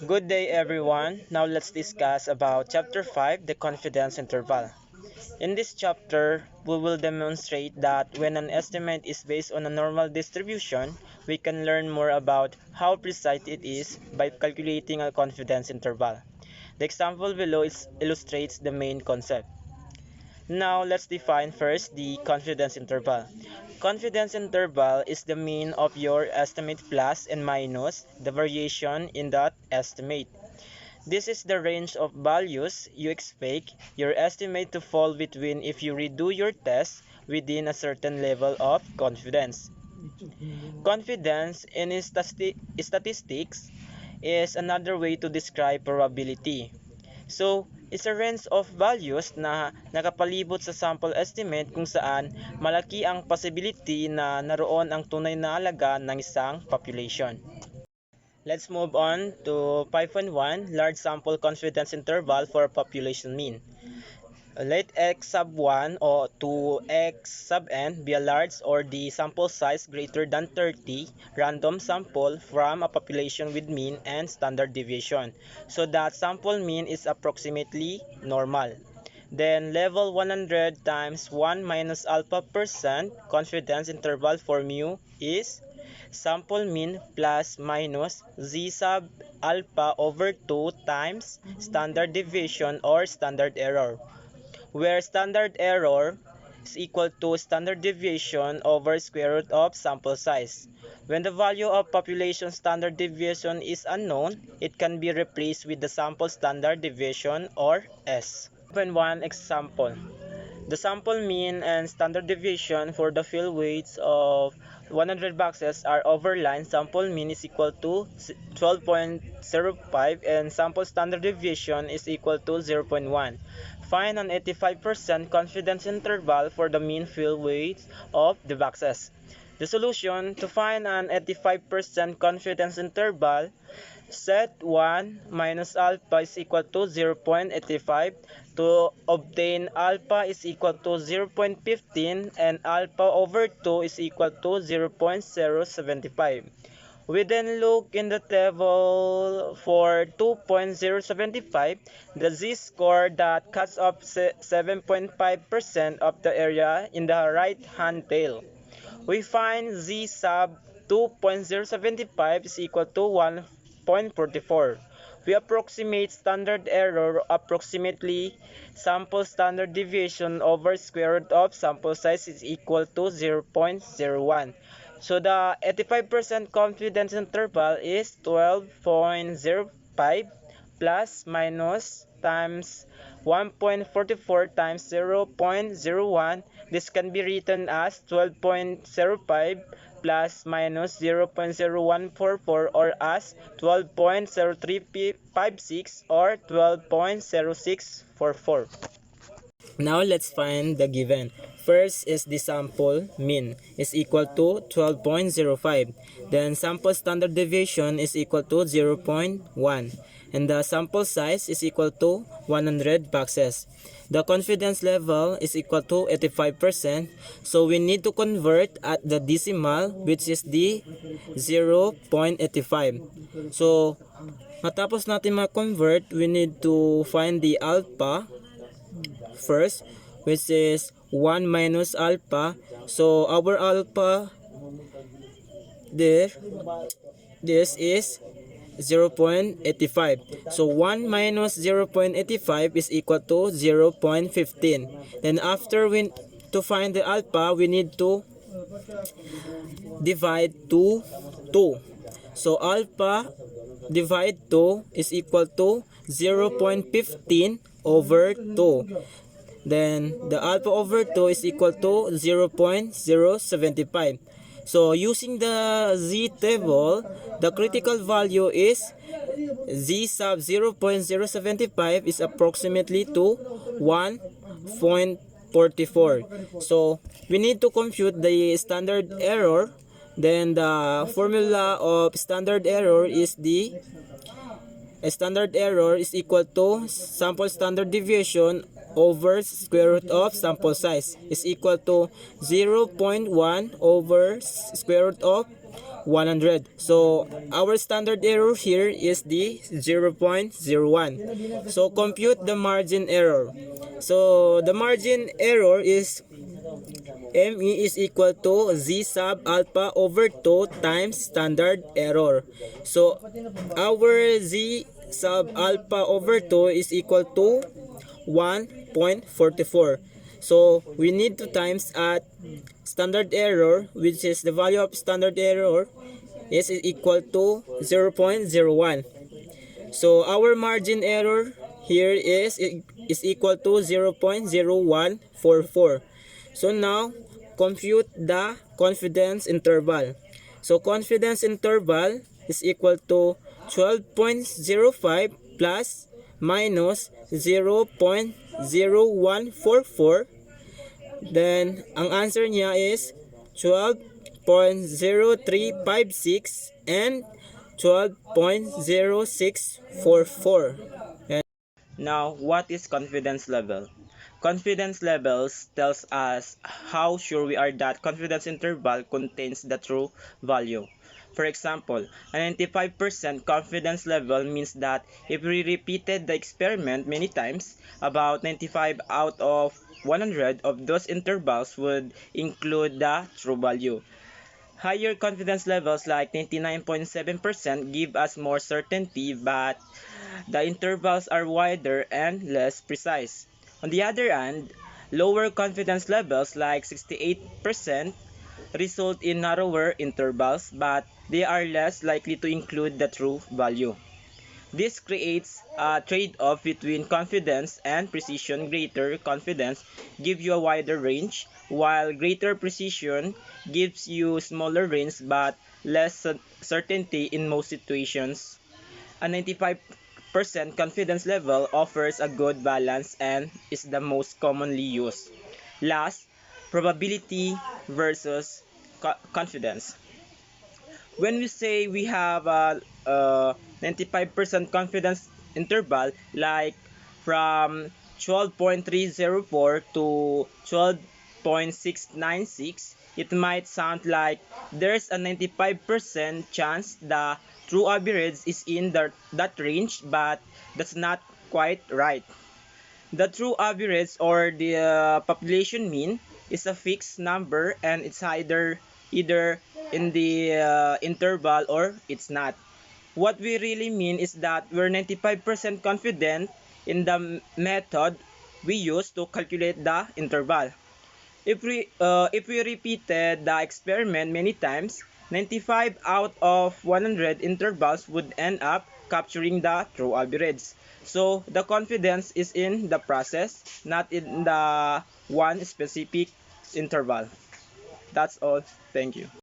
Good day everyone. Now let's discuss about chapter 5, the confidence interval. In this chapter, we will demonstrate that when an estimate is based on a normal distribution, we can learn more about how precise it is by calculating a confidence interval. The example below illustrates the main concept. Now let's define first the confidence interval. Confidence interval is the mean of your estimate plus and minus the variation in that estimate. This is the range of values you expect your estimate to fall between if you redo your test within a certain level of confidence. Confidence in statistics is another way to describe probability. So, it's a range of values na nakapalibot sa sample estimate kung saan malaki ang possibility na naroon ang tunay na halaga ng isang population. Let's move on to 5.1, large sample confidence interval for population mean. Let x sub 1 or 2x sub n be a large or the sample size greater than 30 random sample from a population with mean and standard deviation. So that sample mean is approximately normal. Then level 100 times 1 minus alpha percent confidence interval for mu is sample mean plus minus z sub alpha over 2 times standard deviation or standard error, where standard error is equal to standard deviation over square root of sample size. When the value of population standard deviation is unknown, it can be replaced with the sample standard deviation or S. Open one example. The sample mean and standard deviation for the field weights of 100 boxes are overline. Sample mean is equal to 12.05 and sample standard deviation is equal to 0.1. Find an 85% confidence interval for the mean field weights of the boxes. The solution: to find an 85% confidence interval, set 1 minus alpha is equal to 0.85. To obtain alpha is equal to 0.15 and alpha over 2 is equal to 0.075. We then look in the table for 2.075, the z-score that cuts off 7.5% of the area in the right-hand tail. We find z sub 2.075 is equal to 1.44. We approximate standard error approximately sample standard deviation over square root of sample size is equal to 0.01. So the 85% confidence interval is 12.05 plus minus times 1.44 times 0.01. This can be written as 12.05 plus minus 0.0144 or as 12.0356 or 12.0644. Now let's find the given. First is the sample mean is equal to 12.05. Then sample standard deviation is equal to 0.1. And the sample size is equal to 100 boxes. The confidence level is equal to 85%. So we need to convert at the decimal, which is the 0.85. So matapos natin ma-convert, we need to find the alpha first, which is 1 minus alpha. So our alpha there, this is 0.85. So 1 minus 0.85 is equal to 0.15. Then after to find the alpha, we need to divide to 2. So alpha divide 2 is equal to 0.15 over 2. Then the alpha over 2 is equal to 0.075. So using the z table, the critical value is z sub 0.075 is approximately to 1.44. So we need to compute the standard error. Then the formula of standard error is the standard error is equal to sample standard deviation over square root of sample size is equal to 0.1 over square root of 100. So our standard error here is the 0.01. So compute the margin error. So the margin error is ME is equal to Z sub alpha over 2 times standard error. So our Z sub alpha over 2 is equal to 1.44. So we need to times at standard error, which is the value of standard error is equal to 0.01. So our margin error here is equal to 0.0144. So now compute the confidence interval. So confidence interval is equal to 12.05 plus minus 0.0144. Then ang answer niya is 12.0356 and 12.0644. Now, what is confidence level? Confidence levels tells us how sure we are that confidence interval contains the true value. For example, a 95% confidence level means that if we repeated the experiment many times, about 95 out of 100 of those intervals would include the true value. Higher confidence levels like 99.7% give us more certainty, but the intervals are wider and less precise. On the other hand, lower confidence levels like 68% result in narrower intervals, but they are less likely to include the true value. This creates a trade-off between confidence and precision. Greater confidence gives you a wider range, while greater precision gives you smaller range but less certainty in most situations. A 95% confidence level offers a good balance and is the most commonly used. Last, probability versus confidence. When we say we have a 95% confidence interval, like from 12.304 to 12.696, it might sound like there's a 95% chance the true average is in that range, but that's not quite right. The true average, or the population mean, is a fixed number and it's either in the interval or it's not. What we really mean is that we're 95% confident in the method we use to calculate the interval. If we repeated the experiment many times, 95 out of 100 intervals would end up capturing the true average. So the confidence is in the process, not in the one specific interval. That's all. Thank you.